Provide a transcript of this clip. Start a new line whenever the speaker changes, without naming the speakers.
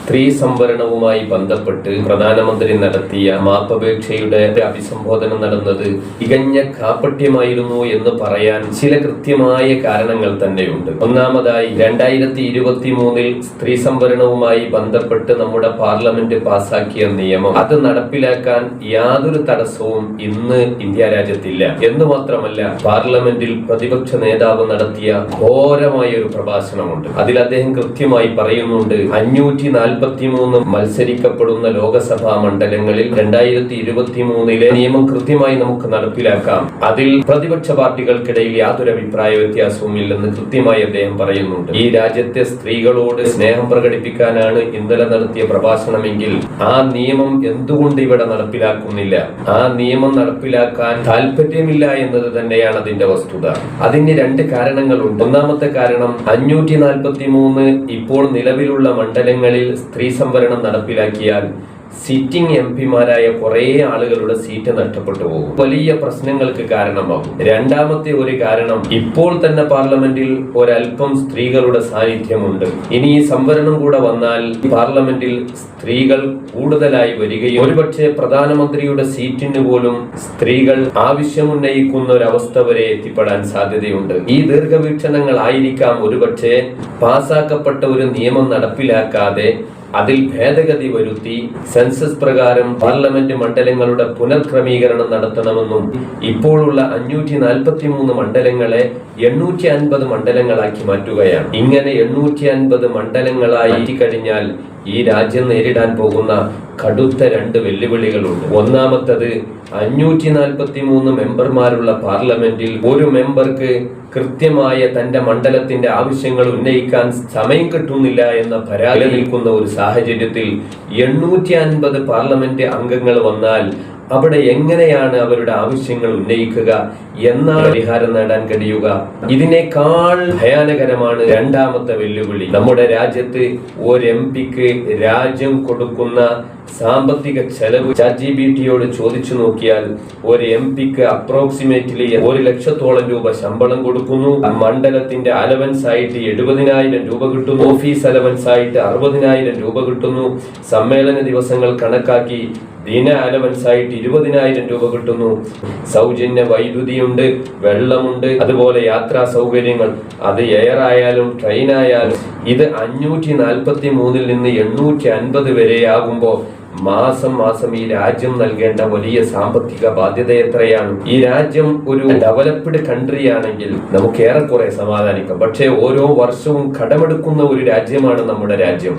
സ്ത്രീ സംവരണവുമായി ബന്ധപ്പെട്ട് പ്രധാനമന്ത്രി നടത്തിയ മാപ്പപേക്ഷയുടെ അഭിസംബോധന നടന്നത് തികഞ്ഞ കാപട്യമായിരുന്നു എന്ന് പറയാൻ ചില കൃത്യമായ കാരണങ്ങൾ തന്നെയുണ്ട്. ഒന്നാമതായി 2023 സ്ത്രീ സംവരണവുമായി ബന്ധപ്പെട്ട് നമ്മുടെ പാർലമെന്റ് പാസാക്കിയ നിയമം അത് നടപ്പിലാക്കാൻ യാതൊരു തടസ്സവും ഇന്ന് ഇന്ത്യ രാജ്യത്തില്ല എന്ന് മാത്രമല്ല, പാർലമെന്റിൽ പ്രതിപക്ഷ നേതാവ് നടത്തിയ ഘോരമായ ഒരു പ്രഭാഷണമുണ്ട്. അതിൽ അദ്ദേഹം കൃത്യമായി പറയുന്നുണ്ട്, 543 മത്സരിക്കപ്പെടുന്ന ലോകസഭാ മണ്ഡലങ്ങളിൽ 2023 നിയമം കൃത്യമായി നമുക്ക് നടപ്പിലാക്കാം. അതിൽ പ്രതിപക്ഷ പാർട്ടികൾക്കിടയിൽ യാതൊരു അഭിപ്രായ വ്യത്യാസവും ഇല്ലെന്ന് കൃത്യമായി അദ്ദേഹം പറയുന്നുണ്ട്. ഈ രാജ്യത്തെ സ്ത്രീകളോട് സ്നേഹം പ്രകടിപ്പിക്കാനാണ് ഇന്നലെ നടത്തിയ പ്രഭാഷണമെങ്കിൽ ആ നിയമം എന്തുകൊണ്ട് ഇവിടെ നടപ്പിലാക്കുന്നില്ല? ആ നിയമം നടപ്പിലാക്കാൻ താല്പര്യമില്ല എന്നത് തന്നെയാണ് അതിന്റെ വസ്തുത. അതിന് രണ്ട് കാരണങ്ങളുണ്ട്. ഒന്നാമത്തെ കാരണം, 543 ഇപ്പോൾ നിലവിലുള്ള മണ്ഡലങ്ങളിൽ സ്ത്രീ സംവരണം നടപ്പിലാക്കിയാൽ സിറ്റിംഗ് എംപിമാരായ കുറെ ആളുകളുടെ സീറ്റ് നഷ്ടപ്പെട്ടു പോകും, വലിയ പ്രശ്നങ്ങൾക്ക് കാരണമാകും. രണ്ടാമത്തെ ഒരു കാരണം, ഇപ്പോൾ തന്നെ പാർലമെന്റിൽ ഒരൽപ്പം സ്ത്രീകളുടെ സാന്നിധ്യമുണ്ട്. ഇനി ഈ സംവരണം കൂടെ വന്നാൽ പാർലമെന്റിൽ സ്ത്രീകൾ കൂടുതലായി വരികയും ഒരുപക്ഷെ പ്രധാനമന്ത്രിയുടെ സീറ്റിന് പോലും സ്ത്രീകൾ ആവശ്യമുന്നയിക്കുന്ന ഒരവസ്ഥ വരെ എത്തിപ്പെടാൻ സാധ്യതയുണ്ട്. ഈ ദീർഘവീക്ഷണങ്ങളായിരിക്കാം ഒരുപക്ഷെ പാസാക്കപ്പെട്ട ഒരു നിയമം നടപ്പിലാക്കാതെ അതിൽ ഭേദഗതി വരുത്തി സെൻസസ് പ്രകാരം പാർലമെന്റ് മണ്ഡലങ്ങളുടെ പുനർക്രമീകരണം നടത്തണമെന്നും ഇപ്പോഴുള്ള 543 മണ്ഡലങ്ങളെ 850 മണ്ഡലങ്ങളാക്കി മാറ്റുകയാണ്. ഇങ്ങനെ 850 മണ്ഡലങ്ങളായി കഴിഞ്ഞാൽ ഈ രാജ്യം നേരിടാൻ പോകുന്ന കടുത്ത രണ്ട് വെല്ലുവിളികളുണ്ട്. ഒന്നാമത്തത്, 543 മെമ്പർമാരുള്ള പാർലമെന്റിൽ ഒരു മെമ്പർക്ക് കൃത്യമായ തന്റെ മണ്ഡലത്തിന്റെ ആവശ്യങ്ങൾ ഉന്നയിക്കാൻ സമയം കിട്ടുന്നില്ല എന്ന പരാതി നിൽക്കുന്ന ഒരു സാഹചര്യത്തിൽ 850 പാർലമെന്റ് അംഗങ്ങൾ വന്നാൽ അവിടെ എങ്ങനെയാണ് അവരുടെ ആവശ്യങ്ങൾ ഉന്നയിക്കുക, എന്നാണ് പരിഹാരം നേടാൻ കഴിയുക? ഇതിനേക്കാൾ ഭയാനകരമാണ് രണ്ടാമത്തെ വെല്ലുവിളി. നമ്മുടെ രാജ്യത്ത് ഒരു എംപിക്ക് രാജ്യം കൊടുക്കുന്ന സാമ്പത്തിക ചെലവ് ChatGPT-യോട് ചോദിച്ചു നോക്കിയാൽ ഒരു എംപിക്ക് അപ്രോക്സിമേറ്റ്ലി 1 ലക്ഷത്തോളം രൂപ ശമ്പളം കൊടുക്കുന്നു. മണ്ഡലത്തിന്റെ അലവൻസ് ആയിട്ട് 70,000 രൂപ കിട്ടുന്നു. ഓഫീസ് അലവൻസ് ആയിട്ട് 60,000 രൂപ കിട്ടുന്നു. സമ്മേളന ദിവസങ്ങൾ കണക്കാക്കി ദിന അലവൻസ് ആയിട്ട് 20,000 രൂപ കിട്ടുന്നു. സൗജന്യ വൈദ്യുതിയുണ്ട്, വെള്ളമുണ്ട്, അതുപോലെ യാത്രാ സൗകര്യങ്ങൾ, അത് എയർ ആയാലും ട്രെയിൻ ആയാലും. ഇത് 543 നിന്ന് 850 വരെയാകുമ്പോൾ മാസം ഈ രാജ്യം നൽകേണ്ട വലിയ സാമ്പത്തിക ബാധ്യത എത്രയാണ്? ഈ രാജ്യം ഒരു ഡെവലപ്ഡ് കൺട്രി ആണെങ്കിൽ നമുക്ക് ഏറെക്കുറെ സമാധാനിക്കാം. പക്ഷേ ഓരോ വർഷവും കടമെടുക്കുന്ന ഒരു രാജ്യമാണ് നമ്മുടെ രാജ്യം.